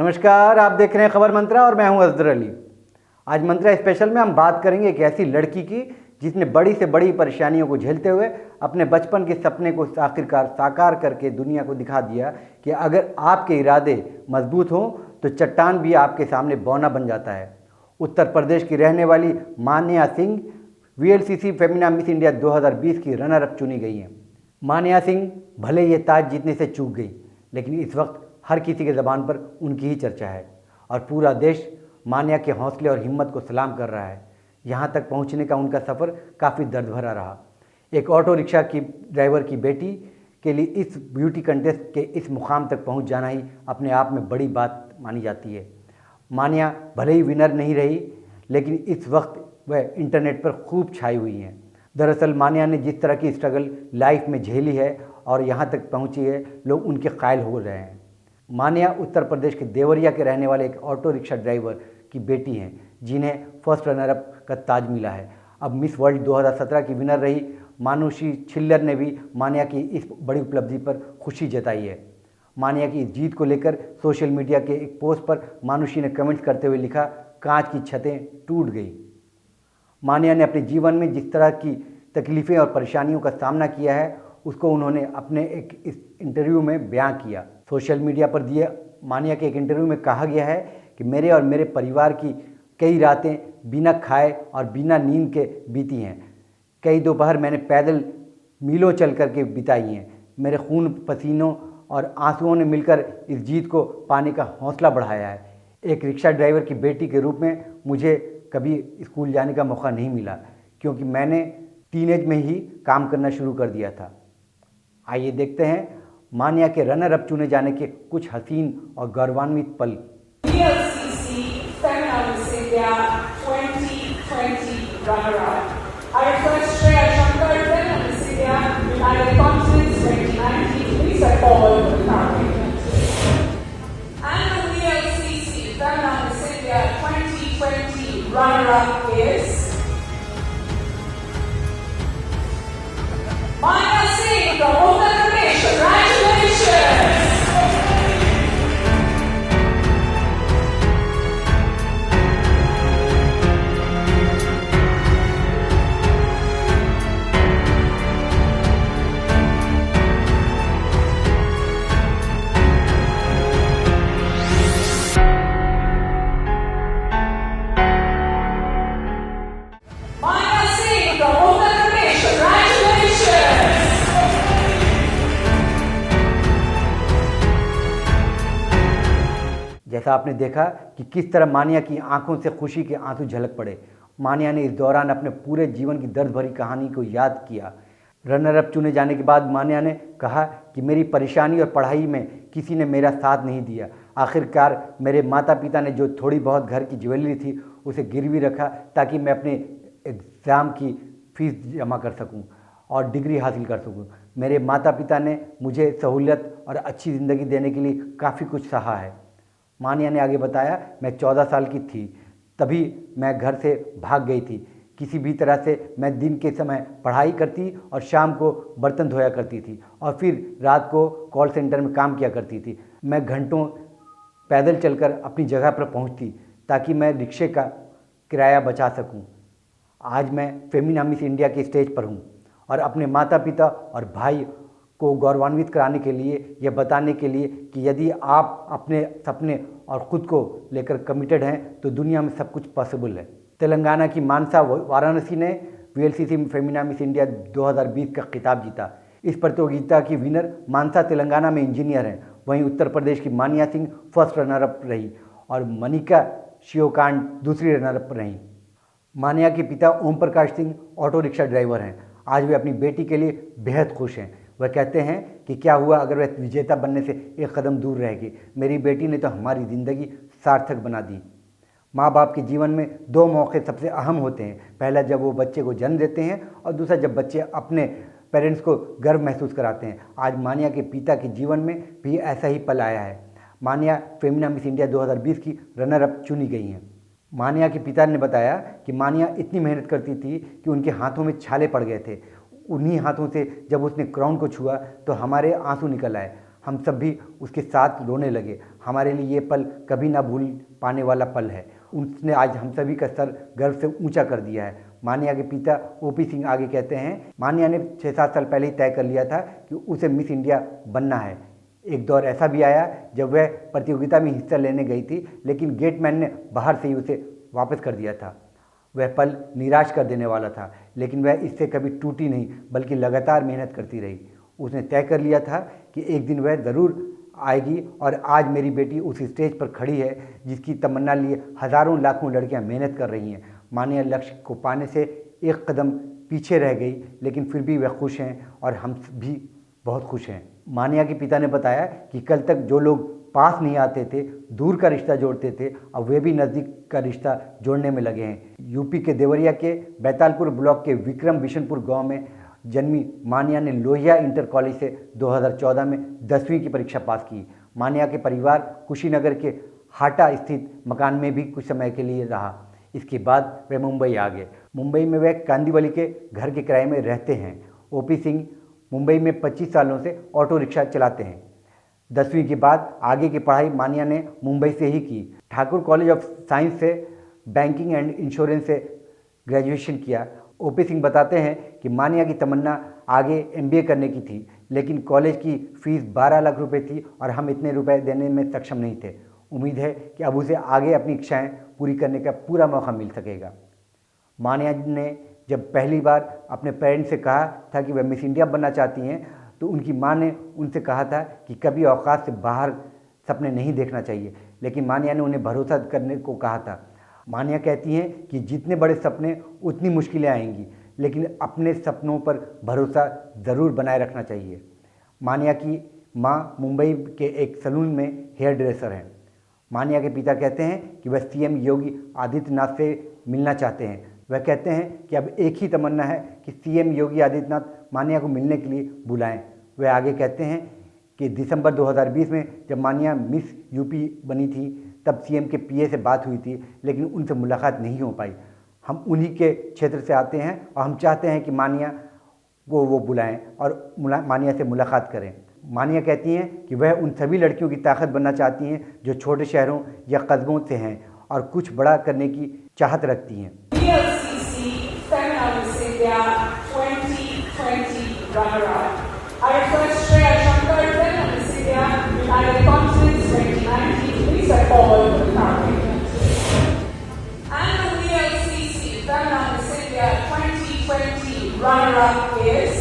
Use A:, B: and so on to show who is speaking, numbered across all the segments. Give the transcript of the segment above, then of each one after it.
A: नमस्कार, आप देख रहे हैं खबर मंत्रा और मैं हूं अजहर अली। आज मंत्रा स्पेशल में हम बात करेंगे एक ऐसी लड़की की जिसने बड़ी से बड़ी परेशानियों को झेलते हुए अपने बचपन के सपने को आखिरकार साकार करके दुनिया को दिखा दिया कि अगर आपके इरादे मजबूत हों तो चट्टान भी आपके सामने बौना बन जाता है। उत्तर प्रदेश की रहने वाली मान्या सिंह वीएलसीसी फेमिना मिस इंडिया 2020 की रनर अप चुनी गई हैं। मान्या सिंह भले ये ताज जीतने से चूक गई, लेकिन इस वक्त हर किसी के ज़बान पर उनकी ही चर्चा है और पूरा देश मान्या के हौसले और हिम्मत को सलाम कर रहा है। यहाँ तक पहुँचने का उनका सफ़र काफ़ी दर्द भरा रहा। एक ऑटो रिक्शा की ड्राइवर की बेटी के लिए इस ब्यूटी कंटेस्ट के इस मुकाम तक पहुँच जाना ही अपने आप में बड़ी बात मानी जाती है। मान्या भले ही विनर नहीं रही, लेकिन इस वक्त वह इंटरनेट पर खूब छाई हुई हैं। दरअसल मान्या ने जिस तरह की स्ट्रगल लाइफ में झेली है और यहाँ तक पहुँची है, लोग उनके कायल हो रहे हैं। मान्या उत्तर प्रदेश के देवरिया के रहने वाले एक ऑटो रिक्शा ड्राइवर की बेटी हैं, जिन्हें फर्स्ट रनर अप का ताज मिला है। अब मिस वर्ल्ड 2017 की विनर रही मानुषी छिल्लर ने भी मान्या की इस बड़ी उपलब्धि पर खुशी जताई है। मान्या की इस जीत को लेकर सोशल मीडिया के एक पोस्ट पर मानुषी ने कमेंट्स करते हुए लिखा, कांच की छतें टूट गई। मान्या ने अपने जीवन में जिस तरह की तकलीफ़ें और परेशानियों का सामना किया है, उसको उन्होंने अपने एक इस इंटरव्यू में बयां किया। सोशल मीडिया पर दिए मान्या के एक इंटरव्यू में कहा गया है कि मेरे और मेरे परिवार की कई रातें बिना खाए और बिना नींद के बीती हैं। कई दोपहर मैंने पैदल मीलों चल कर के बिताई हैं। मेरे खून पसीनों और आंसुओं ने मिलकर इस जीत को पाने का हौसला बढ़ाया है। एक रिक्शा ड्राइवर की बेटी के रूप में मुझे कभी स्कूल जाने का मौका नहीं मिला, क्योंकि मैंने टीनेज में ही काम करना शुरू कर दिया था। आइए देखते हैं मान्या के रनर अप चुने जाने के कुछ हसीन और गौरवान्वित पल।
B: VLCC Femina Miss India 2020 runner-up. Our first Shreya Shankar Femina Miss India United Continents 2019. Please support the crowd. And the VLCC Femina Miss India 2020 runner-up is Maya Singh from Uttar Pradesh. Congratulations! Maya Singh from Uttar Pradesh. Congratulations!
A: जैसा आपने देखा कि किस तरह मान्या की आंखों से खुशी के आंसू झलक पड़े। मान्या ने इस दौरान अपने पूरे जीवन की दर्द भरी कहानी को याद किया। रनर अप चुने जाने के बाद मान्या ने कहा कि मेरी परेशानी और पढ़ाई में किसी ने मेरा साथ नहीं दिया। आखिरकार मेरे माता पिता ने जो थोड़ी बहुत घर की ज्वेलरी थी उसे गिरवी रखा ताकि मैं अपने एग्ज़ाम की फ़ीस जमा कर सकूं और डिग्री हासिल कर सकूं। मेरे माता पिता ने मुझे सहूलियत और अच्छी ज़िंदगी देने के लिए काफ़ी कुछ सहा है। मान्या ने आगे बताया, मैं 14 साल की थी तभी मैं घर से भाग गई थी। किसी भी तरह से मैं दिन के समय पढ़ाई करती और शाम को बर्तन धोया करती थी और फिर रात को कॉल सेंटर में काम किया करती थी। मैं घंटों पैदल चलकर अपनी जगह पर पहुंचती ताकि मैं रिक्शे का किराया बचा सकूं। आज मैं फेमिना मिस इंडिया के स्टेज पर हूं और अपने माता पिता और भाई को गौरवान्वित कराने के लिए, यह बताने के लिए कि यदि आप अपने सपने और ख़ुद को लेकर कमिटेड हैं तो दुनिया में सब कुछ पॉसिबल है। तेलंगाना की मानसा वाराणसी ने वीएलसीसी फेमिना मिस इंडिया 2020 का खिताब जीता। इस प्रतियोगिता की विनर मानसा तेलंगाना में इंजीनियर हैं। वहीं उत्तर प्रदेश की मान्या सिंह फर्स्ट रनर अप रही और मनिका शिवकांड दूसरी रनर अप रहीं। मान्या के पिता Om Prakash Singh auto rickshaw driver हैं। आज वे अपनी बेटी के लिए बेहद खुश हैं। वह कहते हैं कि क्या हुआ अगर वह विजेता बनने से एक कदम दूर रहेगी। मेरी बेटी ने तो हमारी ज़िंदगी सार्थक बना दी। माँ बाप के जीवन में दो मौके सबसे अहम होते हैं। पहला जब वो बच्चे को जन्म देते हैं और दूसरा जब बच्चे अपने पेरेंट्स को गर्व महसूस कराते हैं। आज मान्या के पिता के जीवन में भी ऐसा ही पल आया है। मान्या फेमिना मिस इंडिया 2020 की रनर अप चुनी गई हैं। मान्या के पिता ने बताया कि मान्या इतनी मेहनत करती थी कि उनके हाथों में छाले पड़ गए थे। उन्हीं हाथों से जब उसने क्राउन को छुआ तो हमारे आंसू निकल आए। हम सब भी उसके साथ रोने लगे। हमारे लिए ये पल कभी ना भूल पाने वाला पल है। उसने आज हम सभी का सर गर्व से ऊंचा कर दिया है। मान्या के पिता ओपी सिंह आगे कहते हैं, मान्या ने 6-7 साल पहले ही तय कर लिया था कि उसे मिस इंडिया बनना है। एक दौर ऐसा भी आया जब वह प्रतियोगिता में हिस्सा लेने गई थी, लेकिन गेटमैन ने बाहर से ही उसे वापस कर दिया था। वह पल निराश कर देने वाला था, लेकिन वह इससे कभी टूटी नहीं, बल्कि लगातार मेहनत करती रही। उसने तय कर लिया था कि एक दिन वह ज़रूर आएगी, और आज मेरी बेटी उस स्टेज पर खड़ी है जिसकी तमन्ना लिए हज़ारों लाखों लड़कियां मेहनत कर रही हैं। मान्या लक्ष्य को पाने से एक कदम पीछे रह गई, लेकिन फिर भी वह खुश हैं और हम भी बहुत खुश हैं। मान्या के पिता ने बताया कि कल तक जो लोग पास नहीं आते थे, दूर का रिश्ता जोड़ते थे, अब वे भी नज़दीक का रिश्ता जोड़ने में लगे हैं। यूपी के देवरिया के बैतालपुर ब्लॉक के विक्रम बिशनपुर गांव में जन्मी मान्या ने लोहिया इंटर कॉलेज से 2014 में 10वीं की परीक्षा पास की। मान्या के परिवार कुशीनगर के हाटा स्थित मकान में भी कुछ समय के लिए रहा। इसके बाद वे मुंबई आ गए। मुंबई में वे कांदिवली के घर के किराए में रहते हैं। ओपी सिंह मुंबई में 25 सालों से ऑटो रिक्शा चलाते हैं। 10वीं के बाद आगे की पढ़ाई मान्या ने मुंबई से ही की। ठाकुर कॉलेज ऑफ साइंस से बैंकिंग एंड इंश्योरेंस से ग्रेजुएशन किया। ओपी सिंह बताते हैं कि मान्या की तमन्ना आगे MBA करने की थी, लेकिन कॉलेज की फ़ीस 12 लाख रुपए थी और हम इतने रुपए देने में सक्षम नहीं थे। उम्मीद है कि अब उसे आगे अपनी इच्छाएं पूरी करने का पूरा मौका मिल सकेगा। मान्या ने जब पहली बार अपने पेरेंट्स से कहा था कि वह मिस इंडिया बनना चाहती हैं, तो उनकी मां ने उनसे कहा था कि कभी औकात से बाहर सपने नहीं देखना चाहिए, लेकिन मान्या ने उन्हें भरोसा करने को कहा था। मान्या कहती हैं कि जितने बड़े सपने उतनी मुश्किलें आएंगी, लेकिन अपने सपनों पर भरोसा ज़रूर बनाए रखना चाहिए। मान्या की मां मुंबई के एक सैलून में हेयर ड्रेसर हैं। मान्या के पिता कहते हैं कि वह CM योगी आदित्यनाथ से मिलना चाहते हैं। वह कहते हैं कि अब एक ही तमन्ना है कि CM योगी आदित्यनाथ मान्या को मिलने के लिए बुलाएं। वह आगे कहते हैं कि दिसंबर 2020 में जब मान्या मिस यूपी बनी थी, तब CM के PA से बात हुई थी, लेकिन उनसे मुलाकात नहीं हो पाई। हम उन्हीं के क्षेत्र से आते हैं और हम चाहते हैं कि मान्या को वो बुलाएं और मान्या से मुलाकात करें। मान्या कहती हैं कि वह उन सभी लड़कियों की ताकत बनना चाहती हैं जो छोटे शहरों या कस्बों से हैं और कुछ बड़ा करने की चाहत रखती हैं।
B: VLCC Femina Miss India 2020 runner-up. Our first Shreya Shankar Femina Miss India United Continents 2019. Please step forward for the crowd. And the VLCC Femina Miss India 2020 runner-up is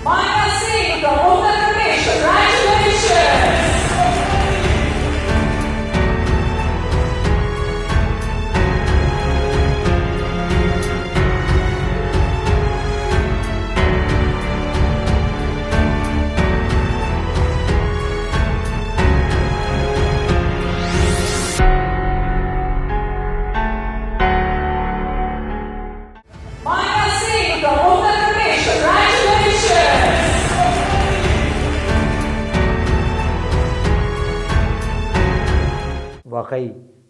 B: Maya Singh from Uttar Pradesh. Congratulations! Maya Singh from Uttar Pradesh. Congratulations!
A: वाकई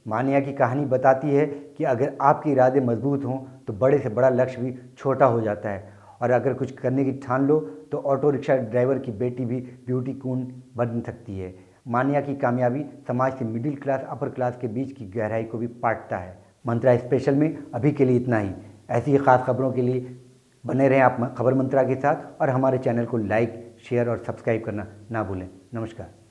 A: मान्या की कहानी बताती है कि अगर आपके इरादे मजबूत हों तो बड़े से बड़ा लक्ष्य भी छोटा हो जाता है, और अगर कुछ करने की ठान लो तो ऑटो रिक्शा ड्राइवर की बेटी भी ब्यूटी क्वीन बन सकती है। मान्या की कामयाबी समाज से मिडिल क्लास अपर क्लास के बीच की गहराई को भी पाटता है। मंत्रा स्पेशल में अभी के लिए इतना ही। ऐसी ही खास खबरों के लिए बने रहें आप खबर मंत्रा के साथ, और हमारे चैनल को लाइक, शेयर और सब्सक्राइब करना ना भूलें। नमस्कार।